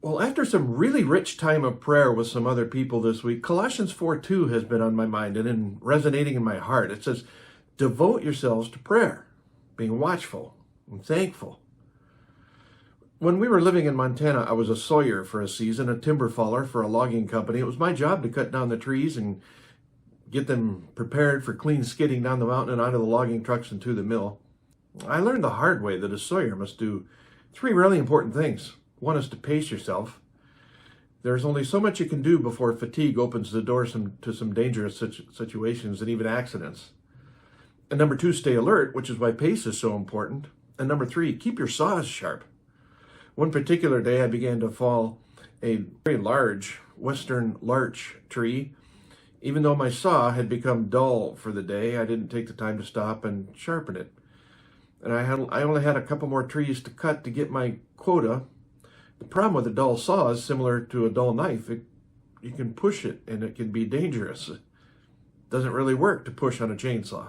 Well, after some really rich time of prayer with some other people this week, Colossians 4:2 has been on my mind and resonating in my heart. It says, devote yourselves to prayer, being watchful and thankful. When we were living in Montana, I was a sawyer for a season, a timber faller for a logging company. It was my job to cut down the trees and get them prepared for clean skidding down the mountain and onto the logging trucks and to the mill. I learned the hard way that a sawyer must do three really important things. One is to pace yourself. There's only so much you can do before fatigue opens the door to some dangerous situations and even accidents. And number two, stay alert, which is why pace is so important. And number three, keep your saws sharp. One particular day, I began to fall a very large western larch tree. Even though my saw had become dull for the day, I didn't take the time to stop and sharpen it. And I only had a couple more trees to cut to get my quota. The problem with a dull saw is similar to a dull knife. You can push it and it can be dangerous. It doesn't really work to push on a chainsaw.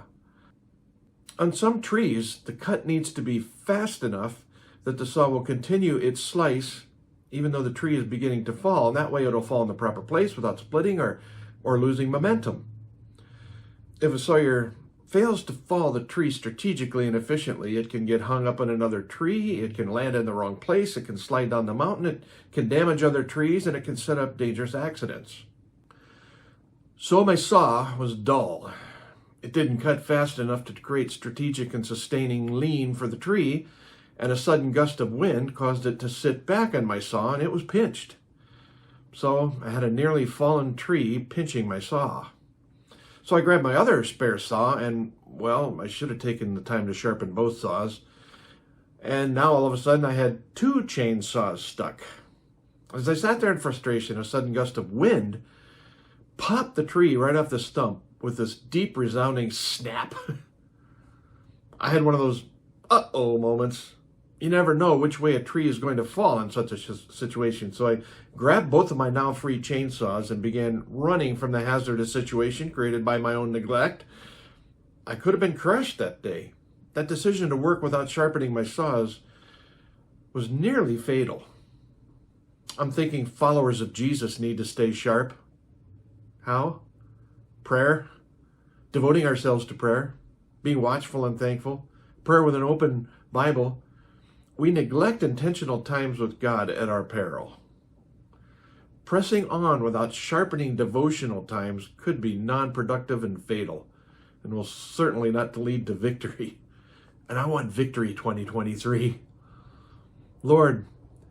On some trees, the cut needs to be fast enough that the saw will continue its slice even though the tree is beginning to fall, and that way it'll fall in the proper place without splitting or losing momentum. If a sawyer fails to fall the tree strategically and efficiently, it can get hung up on another tree, it can land in the wrong place, it can slide down the mountain, it can damage other trees, and it can set up dangerous accidents. So my saw was dull. It didn't cut fast enough to create strategic and sustaining lean for the tree, and a sudden gust of wind caused it to sit back on my saw, and it was pinched. So I had a nearly fallen tree pinching my saw. So I grabbed my other spare saw and, well, I should have taken the time to sharpen both saws. And now all of a sudden I had two chainsaws stuck. As I sat there in frustration, a sudden gust of wind popped the tree right off the stump with this deep resounding snap. I had one of those uh-oh moments. You never know which way a tree is going to fall in such a situation. So I grabbed both of my now free chainsaws and began running from the hazardous situation created by my own neglect. I could have been crushed that day. That decision to work without sharpening my saws was nearly fatal. I'm thinking followers of Jesus need to stay sharp. How? Prayer, devoting ourselves to prayer, being watchful and thankful, prayer with an open Bible. We neglect intentional times with God at our peril. Pressing on without sharpening devotional times could be non-productive and fatal, and will certainly not lead to victory. And I want victory 2023. Lord,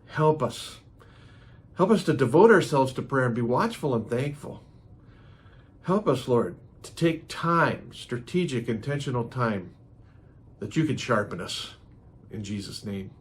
help us. Help us to devote ourselves to prayer and be watchful and thankful. Help us, Lord, to take time, strategic, intentional time, that you can sharpen us. In Jesus' name.